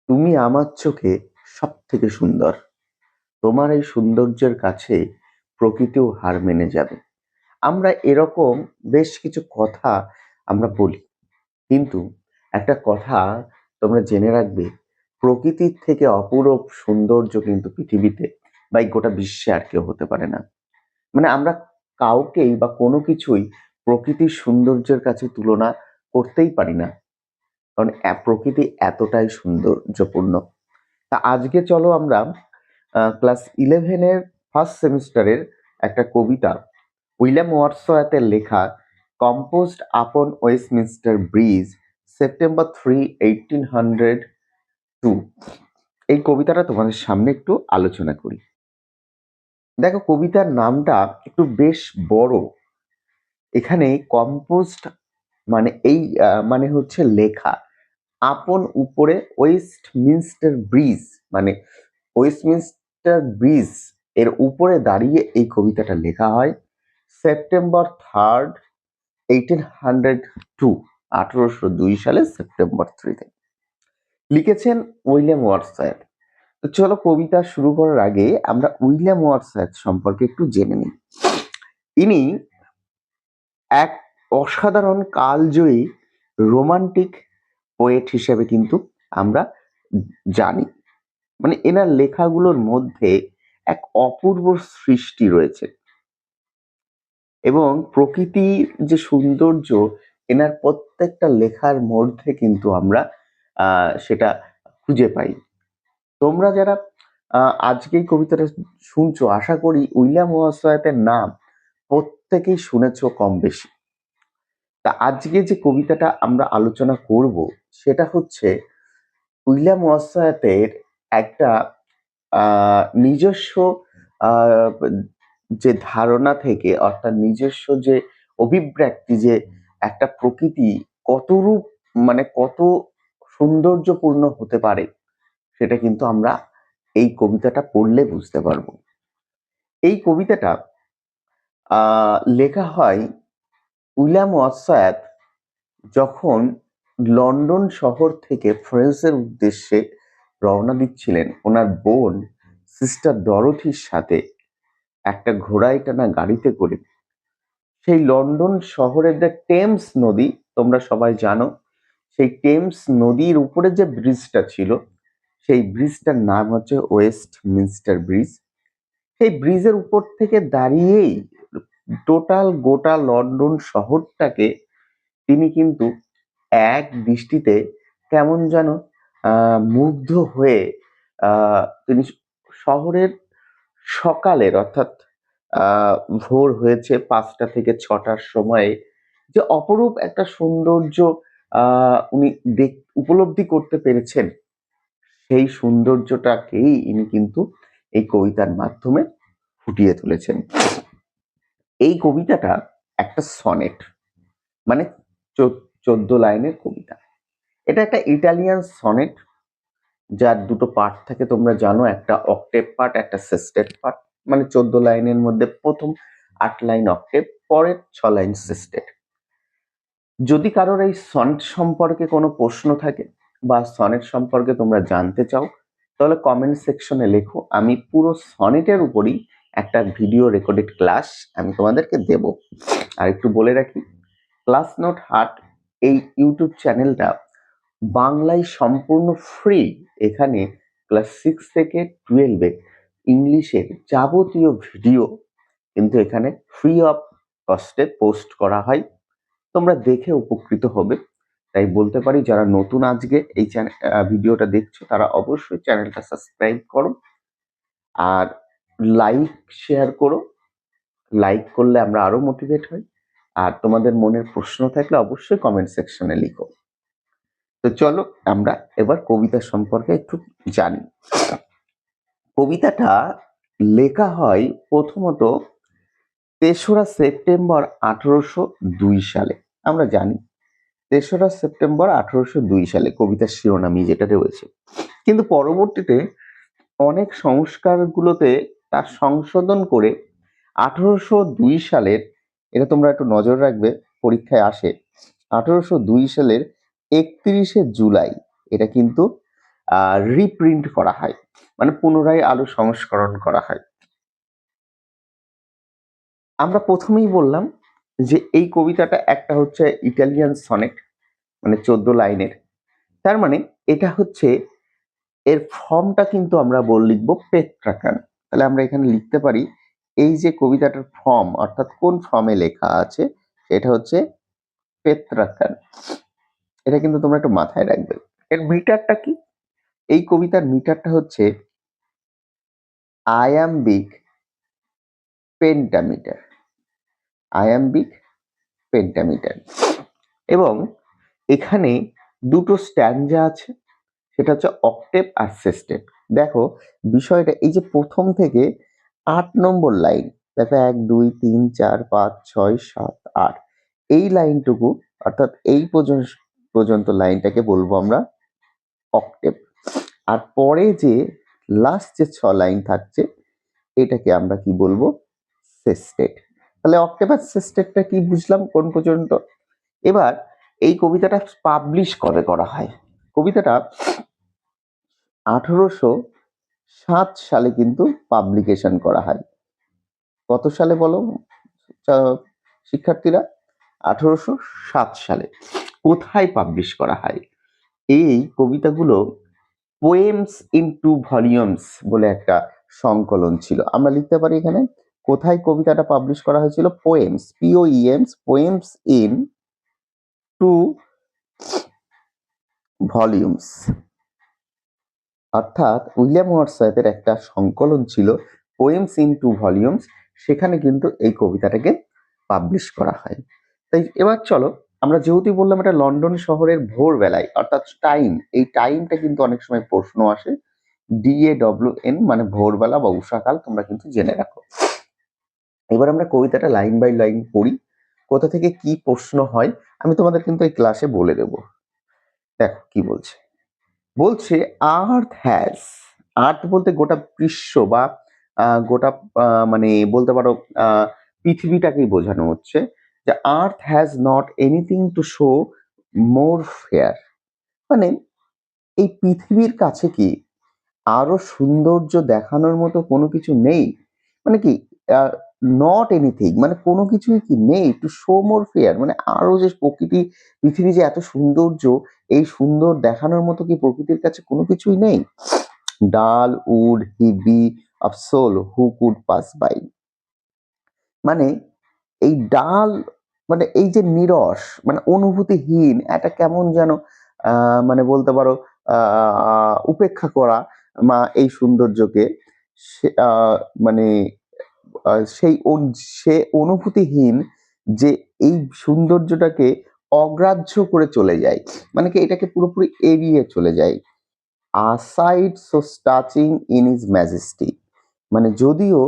তুমি আমার চোখে সবথেকে সুন্দর। তোমার এই সৌন্দর্যের কাছে প্রকৃতিও হার মেনে যাবে। আমরা এরকম বেশ কিছু কথা আমরা বলি। কিন্তু একটা কথা তোমরা জেনে রাখবে, প্রকৃতির থেকে অপূরূপ সৌন্দর্য কিন্তু পৃথিবীতে বা এই গোটা বিশ্বে আর কেউ হতে পারে না। মানে আমরা কাউকেই বা কোনো কিছুই প্রকৃতির সৌন্দর্যের কাছে তুলনা করতেই পারি না। কারণ প্রকৃতি এতটাই সৌন্দর্যপূর্ণ। তা আজকে চলো আমরা ক্লাস 11 এর ফার্স্ট সেমিস্টারের একটা কবিতা উইলিয়াম ওয়ার্ডসওয়ার্থের লেখা কম্পোজড আপন ওয়েস্টমিনস্টার ব্রিজ সেপ্টেম্বর 3, 1802 এই কবিতাটা তোমাদের সামনে একটু আলোচনা করি। দেখো, কবিতার নামটা একটু বেশ বড়। এখানে কম্পোজড মানে মানে হচ্ছে লেখা, আপন উপরে ওয়েস্টমিনস্টার ব্রিজ মানে ওয়েস্টমিনস্টার ব্রিজ এর উপরে দাঁড়িয়ে এই কবিতাটা লেখা হয় সেপ্টেম্বর 3, 1802 1802 সালে সেপ্টেম্বর 3 লিখেছেন উইলিয়াম ওয়ার্ডসওয়ার্থ। তো চলো, কবিতা শুরু করার আগে আমরা উইলিয়াম ওয়ার্ডসওয়ার্থ সম্পর্কে একটু জেনে নিই। ইনি এক অসাধারণ কালজয়ী রোমান্টিক পোয়েট হিসেবে কিন্তু আমরা জানি। মানে এনার লেখাগুলোর মধ্যে এক অপূর্ব সৃষ্টি রয়েছে এবং প্রকৃতির যে সৌন্দর্য এনার প্রত্যেকটা লেখার মধ্যে কিন্তু আমরা সেটা খুঁজে পাই। তোমরা যারা আজকে এই কবিতাটা শুনছো, আশা করি উইলিয়াম ওয়ার্ডসওয়ার্থের নাম প্রত্যেকেই শুনেছো কম বেশি। তা আজকে যে কবিতাটা আমরা আলোচনা করব সেটা হচ্ছে উইলিয়াম ওয়ার্ডসওয়ার্থের একটা নিজস্ব আহ, যে ধারণা থেকে, অর্থাৎ নিজস্ব যে অভিব্যক্তি, যে একটা প্রকৃতি কতরূপ মানে কত সৌন্দর্যপূর্ণ হতে পারে, সেটা কিন্তু আমরা এই কবিতাটা পড়লে বুঝতে পারবো। এই কবিতাটা লেখা হয় উইলিয়াম ওয়ার্ডসওয়ার্থ যখন লন্ডন শহর থেকে ফ্রান্সের উদ্দেশ্যে রওনা দিচ্ছিলেন ওনার বোন সিস্টার ডরোথির সাথে একটা ঘোড়ায় টানা গাড়িতে করে। সেই লন্ডন শহরের যে টেমস নদী, তোমরা সবাই জানো, সেই টেমস নদীর উপরে যে ব্রিজটা ছিল সেই ব্রিজটার নাম হচ্ছে ওয়েস্টমিনস্টার ব্রিজ। সেই ব্রিজের উপর থেকে দাঁড়িয়েই টোটাল গোটা লন্ডন শহরটাকে তিনি কিন্তু এক দৃষ্টিতে কেমন যেন মুগ্ধ হয়ে তিনি শহরের সকালের, অর্থাৎ ভোর হয়েছে 5টা থেকে 6টার সময়ে, যে অপরূপ একটা সৌন্দর্য উনি উপলব্ধি করতে পেরেছেন, সেই সৌন্দর্যটাকেই ইনি কিন্তু এই কবিতার মাধ্যমে ফুটিয়ে তুলেছেন। এই কবিতাটা একটা সনেট, মানে 14 লাইনের কবিতা। এটা একটা ইটালিয়ান সনেট, যার দুটো পার্ট থাকে তোমরা জানো, একটা অক্টেভ পার্ট, একটা সেস্টেট পার্ট। মানে 14 লাইনের মধ্যে প্রথম 8 লাইন অক্টেভ, পরের 6 লাইন সেস্টেট। যদি কারোর এই সনেট সম্পর্কে কোনো প্রশ্ন থাকে বা সনেট সম্পর্কে তোমরা জানতে চাও, তাহলে কমেন্ট সেকশনে লেখো। আমি পুরো সনেটের উপরই একটা ভিডিও রেকর্ডেড ক্লাস আমি তোমাদেরকে দেব। আর একটু বলে রাখি, ক্লাস নোট হার্ট এই ইউটিউব চ্যানেলটা বাংলায় সম্পূর্ণ ফ্রি। এখানে ক্লাস 6 থেকে 12 ইংলিশের যাবতীয় ভিডিও কিন্তু এখানে ফ্রি অফ কস্টে পোস্ট করা হয়। তোমরা দেখে উপকৃত হবে। তাই বলতে পারি, যারা নতুন আজকে এই ভিডিওটা দেখছো তারা অবশ্যই চ্যানেলটা সাবস্ক্রাইব করো আর লাইক শেয়ার করো। লাইক করলে আমরা আরো মোটিভেট হই। আর তোমাদের মনের প্রশ্ন থাকলে অবশ্যই কমেন্ট সেকশনে লিখো। তো চলো আমরা এবার কবিতা সম্পর্কে একটু জানি। কবিতাটা লেখা হয় প্রথমত 3রা সেপ্টেম্বর 1802 সালে। আমরা জানি 3রা সেপ্টেম্বর 1802 সালে কবিতার শিরোনামই যেটা রয়েছে, কিন্তু পরবর্তীতে অনেক সংস্কারগুলোতে তার সংশোধন করে 1802 সালের, এটা তোমরা একটু নজর রাখবে, পরীক্ষায় আসে 1802 সালের 31শে জুলাই এটা কিন্তু রিপ্রিন্ট করা হয়, মানে পুনরায় আরো সংস্করণ করা হয়। আমরা প্রথমেই বললাম যে এই কবিতাটা একটা হচ্ছে ইটালিয়ান সনেট, মানে 14 লাইনের। তার মানে এটা হচ্ছে, এর ফর্মটা কিন্তু আমরা লিখবো পেট্রাকান। তাহলে আমরা এখানে লিখতে পারি এই যে কবিতাটার ফর্ম, অর্থাৎ কোন ফর্মে লেখা আছে, এটা হচ্ছে পেট্রাকান। এটা কিন্তু তোমরা একটু মাথায় রাখবে। এর মিটারটা কি? এই কবিতার মিটারটা হচ্ছে আয়াম্বিক পেন্টামিটার, আয়াম্বিক পেন্টামিটার। এবং এখানে দুটো স্ট্যাঞ্জা আছে, সেটা হচ্ছে অক্টেভ আর সেস্টেট। দেখো বিষয়টা, এই যে প্রথম থেকে 8 নম্বর লাইন, দেখো 1 2 3 4 5 6 7 8, এই লাইনটুকু অর্থাৎ এই পর্যন্ত লাইনটাকে বলবো আমরা অক্টেভ। আর পরে যে লাস্ট যে 6 লাইন থাকছে এটাকে আমরা কি বলবো, সেস্টেট। তাহলে অক্টেভ আর সেস্টেটটা কি বুঝলাম কোন পর্যন্ত। এবার এই কবিতাটা পাবলিশ কবে করা হয়? কবিতাটা 1807 সালে কিন্তু পাবলিকেশন করা হয়। কত সালে বলো শিক্ষার্থীরা? 1807 সালে। কোথায় পাবলিশ করা হয়? এই কবিতাগুলো পোয়েমস ইন টু ভলিউমস বলে একটা সংকলন ছিল। আমরা লিখতে পারি এখানে কোথায় কবিতাটা পাবলিশ করা হয়েছিল। Poems, POEMS, poems in two volumes, অর্থাৎ উইলিয়াম ওয়ার্ডসওয়ার্থের একটা সংকলন ছিল পোয়েমস ইন টু ভলিউমস, সেখানে কিন্তু এই কবিতাটাকে পাবলিশ করা হয়। তাই এবার চলো আমরা যেহেতু বললাম এটা লন্ডন শহরের ভোরবেলায়, অর্থাৎ টাইম, এই টাইমটা কিন্তু অনেক সময় প্রশ্ন আসে, DAWN মানে ভোরবেলা বা উষাকাল, তোমরা কিন্তু জেনে রাখো। এবার আমরা কবিতাটা লাইন বাই লাইন পড়ি, কোথা থেকে কি প্রশ্ন হয় আমি তোমাদের কিন্তু এই ক্লাসে বলে দেব। দেখো কি বলছে। বলছে আর্থ হ্যাজ, আর্থ বলতে গোটা বিশ্ব বা গোটা মানে বলতে পারো পৃথিবীটাকেই বোঝানো হচ্ছে যে আর্থ has not anything to show more fair, মানে এই পৃথিবীর কাছে কি আরো সৌন্দর্য দেখানোর মতো কোনো কিছু নেই, মানে কি নট এনিথিং মানে কোনো কিছুই কি নেই, টু শো মোর ফেয়ার মানে আরো যে প্রকৃতি, পৃথিবী যে এত সৌন্দর্য, এই সুন্দর দেখানোর মতো কি প্রকৃতির কাছে কোনো কিছুই নেই। Dull would he be of soul who could pass by, মানে এই ডাল মানে এই যে নিরস মানে অনুভূতিহীন, এটা কেমন যেন মানে বলতে পারো উপেক্ষা করা এই সৌন্দর্যকে, মানে সেই সে অনুভূতিহীন যে এই সৌন্দর্যটাকে অগ্রাহ্য করে চলে যায়, মানে কি এটাকে পুরোপুরি এড়িয়ে চলে যায়। A sight so touching in his majesty, মানে যদিও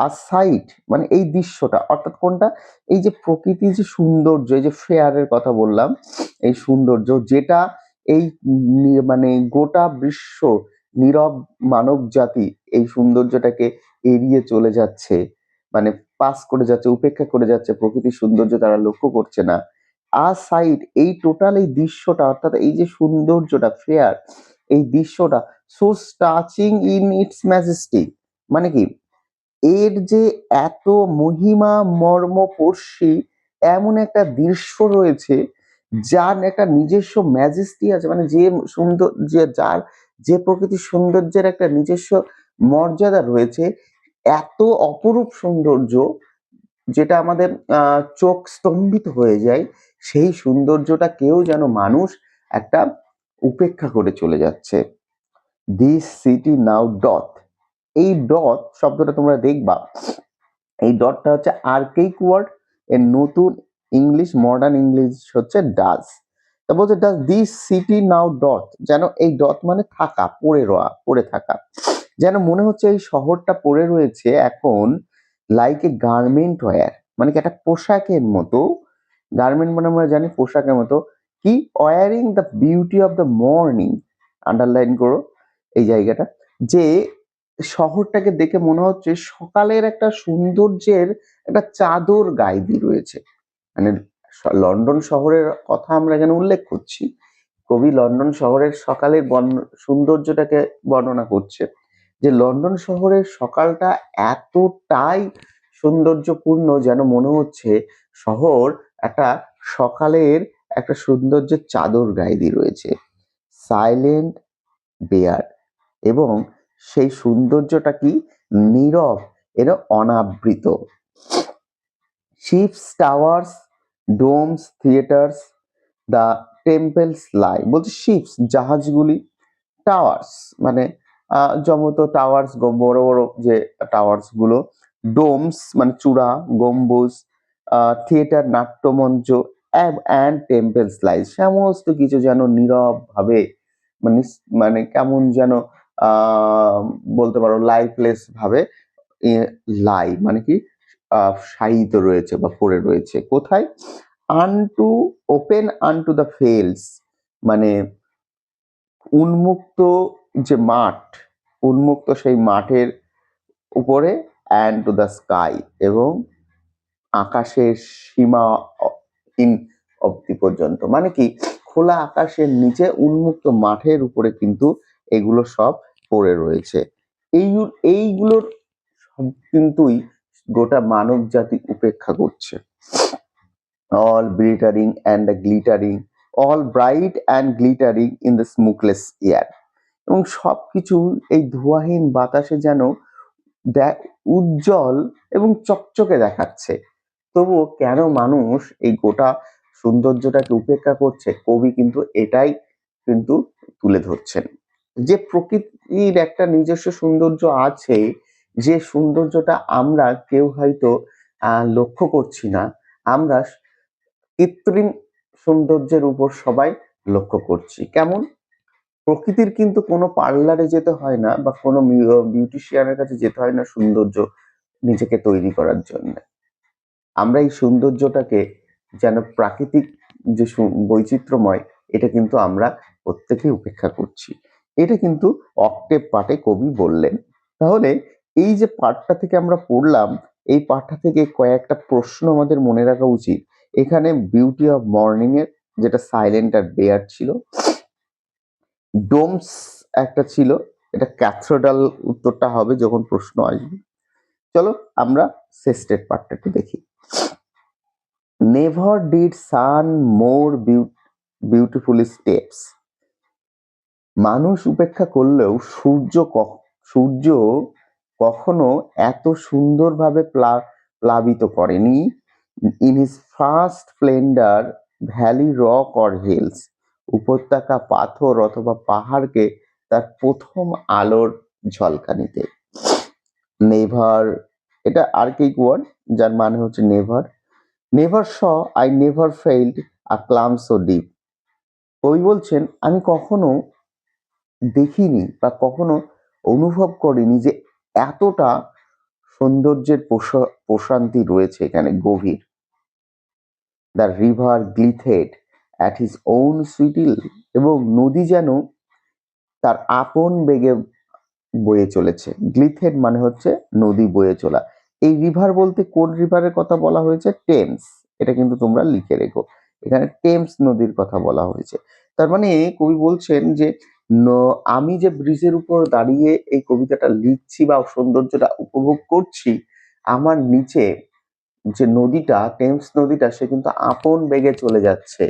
a sight মানে এই দৃশ্যটা, অর্থাৎ কোনটা, এই যে প্রকৃতির যে সৌন্দর্য, এই যে ফেয়ারের কথা বললাম, এই সৌন্দর্য যেটা এই মানে গোটা বিশ্ব নীরব মানব জাতি এই সৌন্দর্যটাকে এড়িয়ে চলে যাচ্ছে, মানে পাস করে যাচ্ছে, উপেক্ষা করে যাচ্ছে, প্রকৃতির সৌন্দর্য তারা লক্ষ্য করছে না। আ সাইট এই টোটাল এই দৃশ্যটা, অর্থাৎ এই যে সৌন্দর্যটা ফেয়ার, এই দৃশ্যটা so touching in it's majesty, মানে কি এর যে এত মহিমা মর্মস্পর্শী এমন একটা দৃশ্য রয়েছে, যার একটা নিজস্ব ম্যাজেস্টি আছে, মানে যে সুন্দর যে যার যে প্রকৃতির সৌন্দর্যের একটা নিজস্ব মর্যাদা রয়েছে, এত অপরূপ সৌন্দর্য যেটা আমাদের চোখ স্তম্ভিত হয়ে যায়, সেই সৌন্দর্যটা কেউ যেন মানুষ একটা উপেক্ষা করে চলে যাচ্ছে। দিস সিটি নাও ডথ, এই ডথ শব্দটা তোমরা দেখবা, এই ডটটা হচ্ছে আর্কেইক ওয়ার্ড, এর নতুন ইংলিশ মডার্ন ইংলিশ হচ্ছে ডাজ। তা বলছে does this city now dot, যেন এই ডট মানে থাকা, পড়ে রোয়া, পড়ে থাকা, যেন মনে হচ্ছে এই শহরটা পড়ে রয়েছে এখন লাইক এ গার্মেন্ট ওয়্যার, মানে কি একটা পোশাকের মতো, গার্মেন্ট মানে আমরা জানি পোশাকের মতো, কি wiring the beauty of the morning, underline করো এই জায়গাটা, যে শহরটাকে দেখে মনে হচ্ছে সকালের একটা সৌন্দর্যের একটা চাদর গায়ে দিয়ে রয়েছে, মানে লন্ডন শহরের কথা আমরা এখানে উল্লেখ করছি, কবি লন্ডন শহরের সকালের সৌন্দর্যটাকে বর্ণনা করছে, যে লন্ডন শহরের সকালটা এতটাই সৌন্দর্যপূর্ণ যেন মনে হচ্ছে শহর একটা সকালের একটা সৌন্দর্যের চাদর গায়ে দিয়ে রয়েছে। সাইলেন্ট বেয়ার, এবং সেই সৌন্দর্যটা কি নীরব, এর অনাবৃত। Ships, towers, domes, theatres, the temples lie, বলছে শিপস জাহাজগুলি, টাওয়ার্স মানে জমত টাওয়ার্স, বড় বড় যে টাওয়ার্স গুলো, ডোমস মানে চূড়া, গম্বুজ, থিয়েটার নাট্যমঞ্চ, অ্যান্ড টেম্পলস লাই, সমস্ত কিছু যেন নীরব ভাবে, মানে মানে কেমন যেন বলতে পারো লাইফলেস ভাবে লাই মানে কি শায়িত রয়েছে বা পড়ে রয়েছে। কোথায়? Unto open unto the fields, মানে উন্মুক্ত যে মাঠ, উন্মুক্ত সেই মাঠের উপরে, অ্যান্ড টু দ্য স্কাই, এবং আকাশের সীমাহীন অবধি পর্যন্ত, মানে কি খোলা আকাশের নিচে উন্মুক্ত মাঠের উপরে কিন্তু এগুলো সব পড়ে রয়েছে। এইগুলোর সব কিন্তুই গোটা মানব জাতি উপেক্ষা করছে। all glittering and glittering, all bright and glittering in the smokeless air, এবং সবকিছু এই ধোঁয়াহীন বাতাসে যেন উজ্জ্বল এবং চকচকে দেখাচ্ছে। তবুও কেন মানুষ এই গোটা সৌন্দর্যটাকে উপেক্ষা করছে, কবি কিন্তু এটাই কিন্তু তুলে ধরছেন, যে প্রকৃতির একটা নিজস্ব সৌন্দর্য আছে, যে সৌন্দর্যটা আমরা কেউ হয়তো লক্ষ্য করছি না, আমরা কৃত্রিম সৌন্দর্যের উপর সবাই লক্ষ্য করছি। কেমন? প্রকৃতির কিন্তু কোনো পার্লারে যেতে হয় না বা কোনো বিউটিশিয়ানের কাছে যেতে হয় না সৌন্দর্য নিজেকে তৈরি করার জন্য। আমরা এই সৌন্দর্যটাকে যেন প্রাকৃতিক যে বৈচিত্র্যময়, এটা কিন্তু আমরা প্রত্যেকেই উপেক্ষা করছি। এটা কিন্তু অক্টেভ পাঠে কবি বললেন। তাহলে এই যে পাঠটা থেকে আমরা পড়লাম, এই পাঠটা থেকে কয়েকটা প্রশ্ন আমাদের মনে রাখা উচিত। এখানে বিউটি অফ মর্নিং এর যেটা সাইলেন্ট আর বেয়ার ছিল, ডোমস একটা ছিল, এটা ক্যাথেড্রাল উত্তরটা হবে যখন প্রশ্ন আসবে। চলো আমরা শেষের পার্টটা একটু দেখি। Never did sun more beautifully steep, মানুষ উপেক্ষা করলেও সূর্য কখনো এত সুন্দরভাবে প্লাবিত করেনি। In his first splendour valley, rock or hills, উপত্যকা, পাথর অথবা পাহাড়কে তার প্রথম আলোর ঝলকানিতে। নেভার, এটা আর্কিক ওয়ার্ড যার মানে হচ্ছে never. Never saw I never felt a calm so deep, কবি বলছেন আমি কখনো দেখিনি বা কখনো অনুভব করিনি যে এতটা সৌন্দর্যের প্রশান্তি রয়েছে এখানে, গভীর। The river glideth at his own sweet will, এবং নদী যেন তার আপন বেগে বয়ে চলেছে। গ্লিথেড মানে হচ্ছে নদী বয়ে চলা। এই রিভার বলতে কোন রিভারের কথা বলা হয়েছে? টেমস, এটা কিন্তু তোমরা লিখে রেখো, এখানে টেমস নদীর কথা বলা হয়েছে। তার মানে কবি বলছেন যে আমি যে ব্রিজের উপর দাঁড়িয়ে এই কবিতাটা লিখছি বা সৌন্দর্যটা উপভোগ করছি, আমার নিচে যে নদীটা, টেমস নদীটা, সে কিন্তু আপন বেগে চলে যাচ্ছে।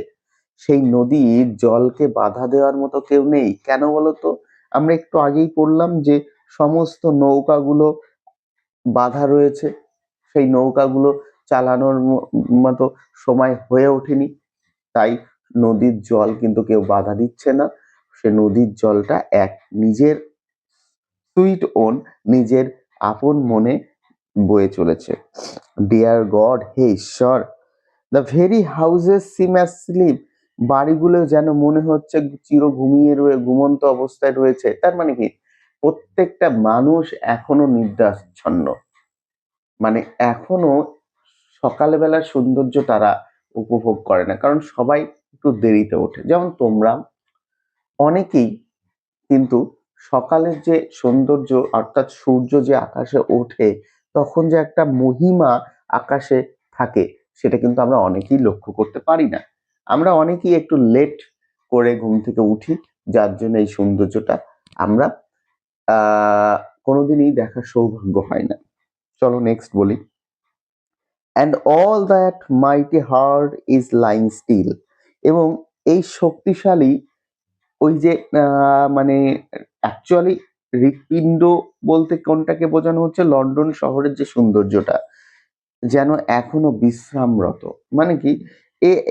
সেই নদীর জলকে বাধা দেওয়ার মতো কেউ নেই। কেন বলতো? আমরা একটু আগেই পড়লাম যে সমস্ত নৌকাগুলো বাধা রয়েছে, সেই নৌকাগুলো চালানোর মতো সময় হয়ে ওঠেনি, তাই নদীর জল কিন্তু কেউ বাধা দিচ্ছে না। সে নদীর জলটা এক নিজের সুইট ওন, নিজের আপন মনে বয়ে চলেছে। ডিয়ার গড, হে ঈশ্বর, the very houses SIM asleep, বাড়িগুলো যেন মনে হচ্ছে চির ঘুমন্ত অবস্থায় রয়েছে। তার মানে কি প্রত্যেকটা মানুষ এখনো নিদ্রাচ্ছন্ন, মানে এখনো সকালবেলার সৌন্দর্য তারা উপভোগ করে না, কারণ সবাই একটু দেরিতে ওঠে। যেমন তোমরা অনেকেই কিন্তু সকালের যে সৌন্দর্য, অর্থাৎ সূর্য যে আকাশে ওঠে তখন যে একটা মহিমা আকাশে থাকে, সেটা কিন্তু আমরা অনেকেই লক্ষ্য করতে পারি না। আমরা অনেকেই একটু লেট করে ঘুম থেকে উঠি, যার জন্য এই সৌন্দর্যটা আমরা কোনোদিনই দেখার সৌভাগ্য হয় না। চলো নেক্সট বলি। And all that mighty heart is lying still. এবং এই শক্তিশালী ওই যে মানে অ্যাকচুয়ালি হৃৎপিণ্ড বলতে কোনটাকে বোঝানো হচ্ছে, লন্ডন শহরের যে সৌন্দর্যটা যেন এখনো বিশ্রামরত। মানে কি,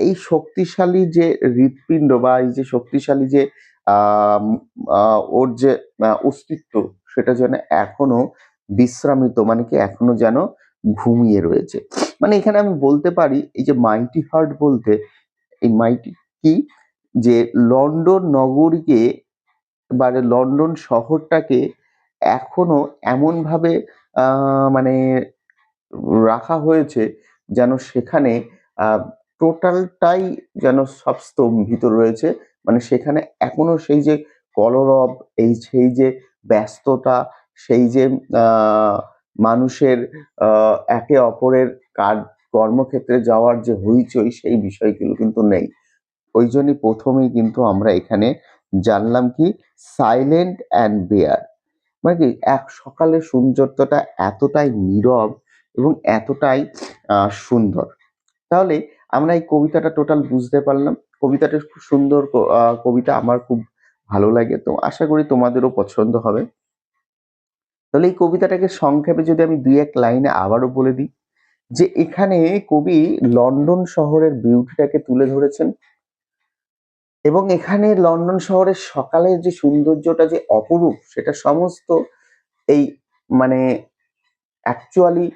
এই শক্তিশালী যে হৃৎপিণ্ড বা এই যে শক্তিশালী যে ওর যে অস্তিত্ব, সেটা যেন এখনো বিশ্রামিত, মানে কি এখনো যেন ঘুমিয়ে রয়েছে। মানে এখানে আমি বলতে পারি এই যে মাইটি হার্ট বলতে, এই মাইটি কি, যে লন্ডন নগরীকে বা লন্ডন শহরটাকে এখনো এমনভাবে মানে রাখা হয়েছে যেন সেখানে টোটালটাই যেন সব স্তম্ভিত রয়েছে। মানে সেখানে এখনো সেই যে কলরব, সেই যে ব্যস্ততা, সেই যে মানুষের একে অপরের কর্মক্ষেত্রে যাওয়ার যে হইচই, সেই বিষয়গুলো কিন্তু নেই। ওই জন্যই প্রথমেই কিন্তু আমরা এখানে জানলাম কি, সাইলেন্ট অ্যান্ড বেয়ার। মানে কি এক সকালের সৌন্দর্যটা এতটাই নীরব এবং এতটাই সুন্দর। তাহলে আমরা এই কবিতাটা টোটাল বুঝতে পারলাম। কবিতাটা খুব সুন্দর কবিতা, আমার খুব ভালো লাগে, তো আশা করি তোমাদেরও পছন্দ হবে। তাহলে এই কবিতাটাকে সংক্ষেপে যদি আমি ২-১ লাইনে আবারও বলে দিই, যে এখানে কবি লন্ডন শহরের বিউটিটাকে তুলে ধরেছেন এবং এখানে লন্ডন শহরের সকালের যে সৌন্দর্যটা যে অপরূপ, সেটা সমস্ত এই মানে অ্যাকচুয়ালি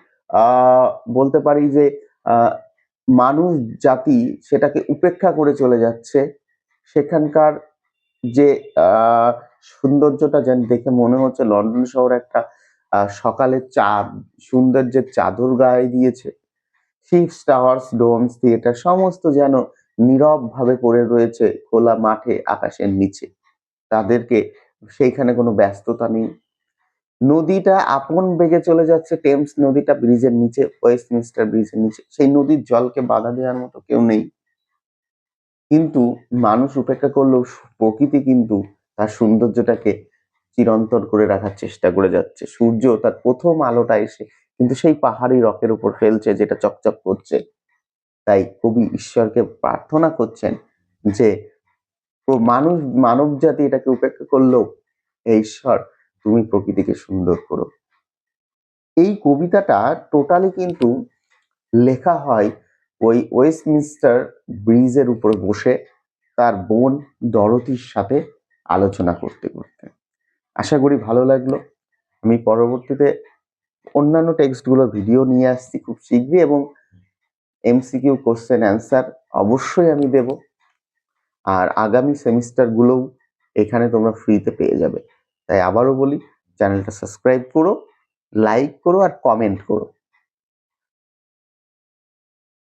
বলতে পারি যে মানুষ জাতি সেটাকে উপেক্ষা করে চলে যাচ্ছে। সেখানকার যে সৌন্দর্যটা যেন দেখে মনে হচ্ছে লন্ডন শহর একটা সকালের সৌন্দর্যের চাদর গায়ে দিয়েছে। শিপস, টাওয়ার্স, ডোমস, থিয়েটার সমস্ত যেন নীরবভাবে পড়ে রয়েছে খোলা মাঠে আকাশের নিচে। তাদেরকে সেইখানে কোনো ব্যস্ততা নেই। নদীটা আপন বেগে চলে যাচ্ছে, টেমস নদীটা ব্রিজের নিচে, ওয়েস্টমিনস্টার ব্রিজের নিচে। সেই নদীর জলকে বাধা দেওয়ার মতো কেউ নেই। কিন্তু মানুষ উপেক্ষা করলেও প্রকৃতি কিন্তু তার সৌন্দর্যটাকে চিরন্তন করে রাখার চেষ্টা করে যাচ্ছে। সূর্য তার প্রথম আলোটা এসে কিন্তু সেই পাহাড়ি রকের উপর ফেলছে, যেটা চকচক করছে। তাই কবি ঈশ্বরকে প্রার্থনা করছেন যে মানব জাতি এটাকে উপেক্ষা করলেও হে ঈশ্বর, তুমি প্রকৃতিকে সুন্দর করো। এই কবিতাটা টোটালি কিন্তু লেখা হয় ওই ওয়েস্টমিনস্টার ব্রিজের উপর বসে তার বোন ডরোথির সাথে আলোচনা করতে করতে। আশা করি ভালো লাগলো। আমি পরবর্তীতে অন্যান্য টেক্সটগুলোর ভিডিও নিয়ে আসছি খুব শীঘ্রই, এবং এমসিকিউ কোশ্চেন অ্যান্সার অবশ্যই আমি দেব। আর আগামী সেমিস্টারগুলোও এখানে তোমরা ফ্রিতে পেয়ে যাবে। তাই আবারও বলি, চ্যানেলটা সাবস্ক্রাইব করো, লাইক করো আর কমেন্ট করো।